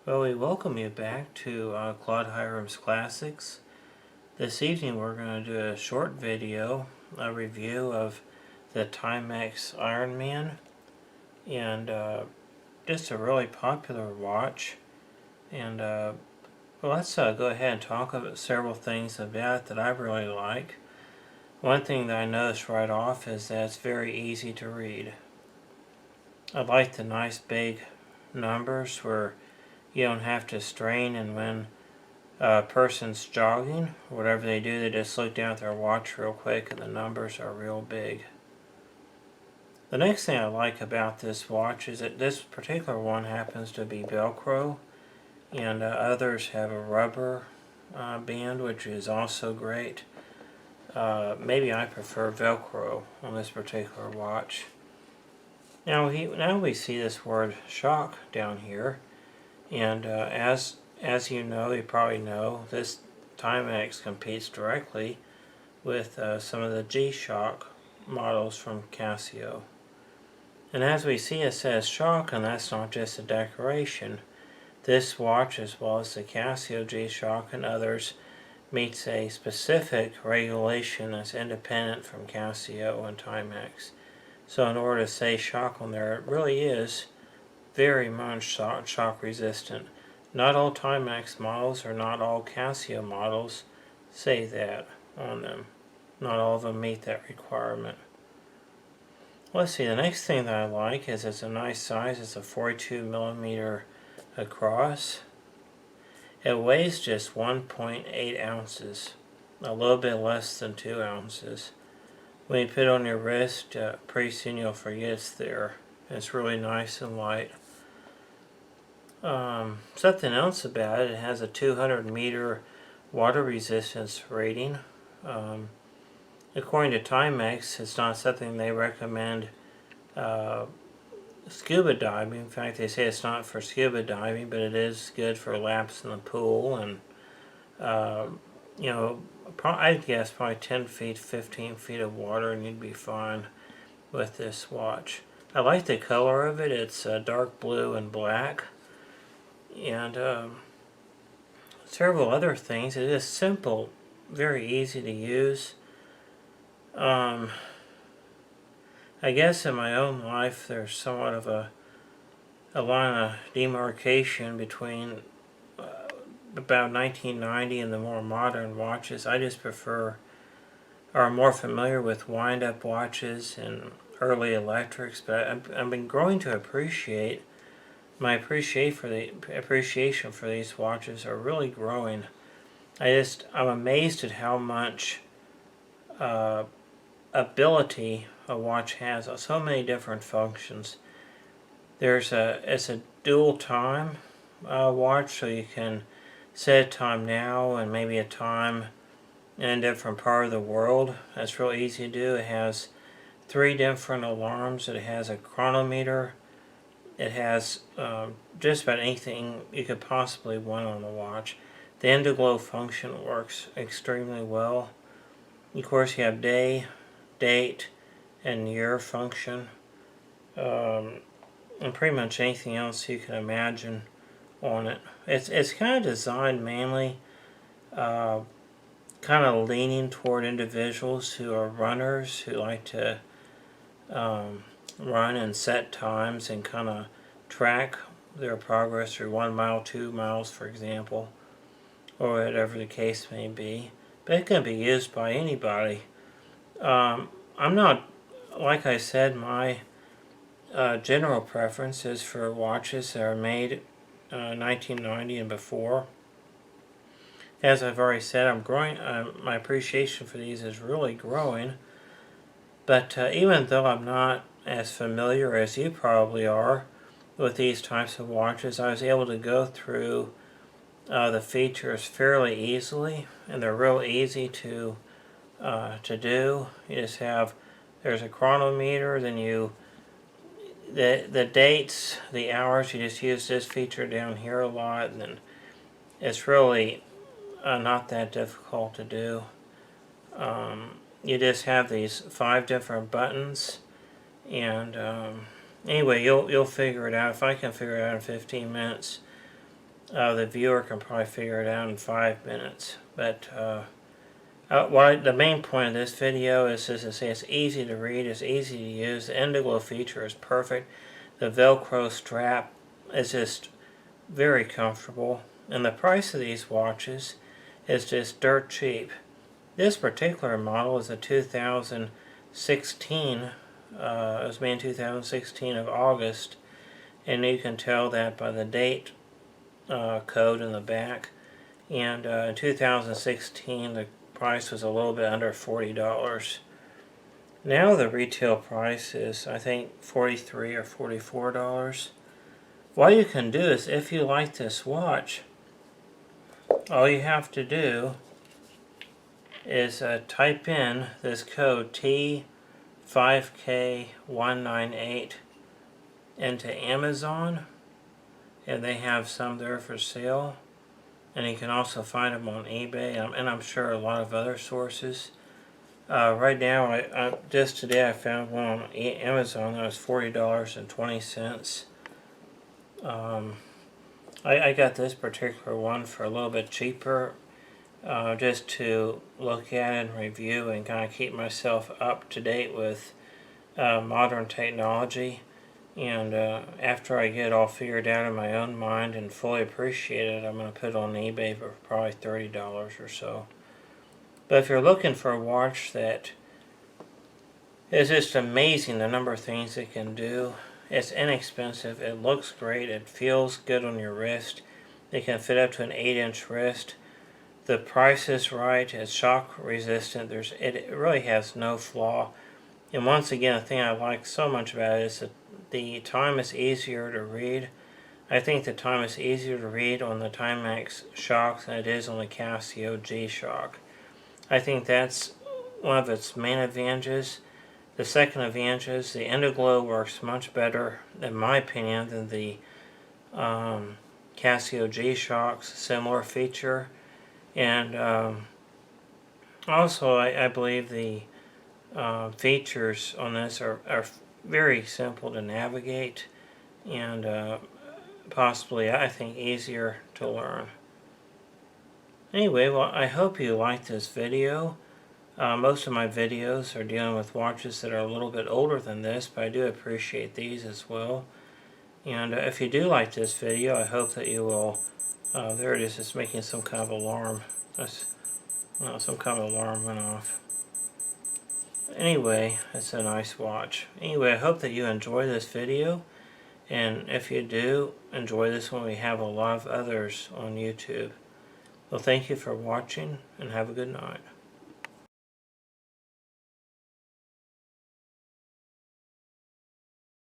Well, we welcome you back to Claude Hiram's Classics. This evening we're going to do a short video, a review of the Timex Ironman, and just a really popular watch. And well, let's go ahead and talk about several things about it that I really like. One thing that I noticed right off is that it's very easy to read. I like the nice big numbers where you don't have to strain, and when a person's jogging, whatever they do, they just look down at their watch real quick and the numbers are real big. The next thing I like about this watch is that this particular one happens to be Velcro, and others have a rubber band, which is also great. Maybe I prefer Velcro on this particular watch. Now we see this word Shock down here, and as you know, you probably know, this Timex competes directly with some of the G-Shock models from Casio. And as we see, it says Shock, and that's not just a decoration. This watch, as well as the Casio G-Shock and others, meets a specific regulation that's independent from Casio and Timex. So in order to say Shock on there, it really is very much shock resistant. Not all Timex models or not all Casio models say that on them. Not all of them meet that requirement. Let's see, the next thing that I like is it's a nice size. It's a 42 millimeter across. It weighs just 1.8 ounces, a little bit less than 2 ounces. When you put it on your wrist, pretty soon you'll forget it's there. It's really nice and light. Something else about it, it has a 200-meter water resistance rating. According to Timex, it's not something they recommend scuba diving. In fact, they say it's not for scuba diving, but it is good for laps in the pool. And you know, I'd guess probably 10 feet, 15 feet of water, and you'd be fine with this watch. I like the color of it. It's dark blue and black. And several other things. It is simple, very easy to use. I guess in my own life there's somewhat of a line of demarcation between about 1990 and the more modern watches. I just prefer, or I'm more familiar with wind-up watches and early electrics, but I've been growing to appreciate. My appreciation for these watches are really growing. I'm amazed at how much ability a watch has. So many different functions. It's a dual time watch, so you can set a time now and maybe a time in a different part of the world. That's real easy to do. It has 3 different alarms. It has a chronometer. It has just about anything you could possibly want on the watch. The Indiglo function works extremely well. Of course, you have day, date, and year function. And pretty much anything else you can imagine on it. It's kind of designed mainly kind of leaning toward individuals who are runners, who like to run and set times and kind of track their progress through 1 mile, 2 miles, for example, or whatever the case may be. But it can be used by anybody. I'm not, like I said, my general preference is for watches that are made 1990 and before. As I've already said, I'm growing. My appreciation for these is really growing. But even though I'm not as familiar as you probably are with these types of watches, I was able to go through the features fairly easily, and they're real easy to do. You just have, there's a chronometer, then the dates, the hours, you just use this feature down here a lot, and then it's really not that difficult to do. You just have these 5 different buttons, and anyway, you'll figure it out. If I can figure it out in 15 minutes, the viewer can probably figure it out in 5 minutes. But the main point of this video is just to say it's easy to read, it's easy to use. The Indiglo feature is perfect. The Velcro strap is just very comfortable. And the price of these watches is just dirt cheap. This particular model is a 2016. It was made in 2016 of August. And you can tell that by the date code in the back. And in 2016 the price was a little bit under $40. Now the retail price is, I think, $43 or $44. What you can do is, if you like this watch, all you have to do is type in this code T5K198 into Amazon, and they have some there for sale. And you can also find them on eBay, and I'm sure a lot of other sources. Right now, just today I found one on Amazon that was $40.20. I got this particular one for a little bit cheaper, just to look at and review and kind of keep myself up to date with modern technology. And after I get it all figured out in my own mind and fully appreciate it, I'm going to put it on eBay for probably $30 or so. But if you're looking for a watch that is just amazing, the number of things it can do, it's inexpensive, it looks great, it feels good on your wrist, it can fit up to an 8-inch wrist, the price is right, it's shock resistant, it really has no flaw. And once again, the thing I like so much about it is that the time is easier to read. I think the time is easier to read on the Timex Shock than it is on the Casio G-Shock. I think that's one of its main advantages. The second advantage is the Indiglo works much better, in my opinion, than the Casio G-Shock's similar feature. And also, I believe the features on this are very simple to navigate, and possibly, I think, easier to learn. Anyway, well, I hope you liked this video. Most of my videos are dealing with watches that are a little bit older than this, but I do appreciate these as well. And if you do like this video, I hope that you will, there it is, it's making some kind of alarm. Some kind of alarm went off. Anyway, it's a nice watch. Anyway, I hope that you enjoy this video, and if you do, enjoy this one. We have a lot of others on YouTube. Well, thank you for watching, and have a good night.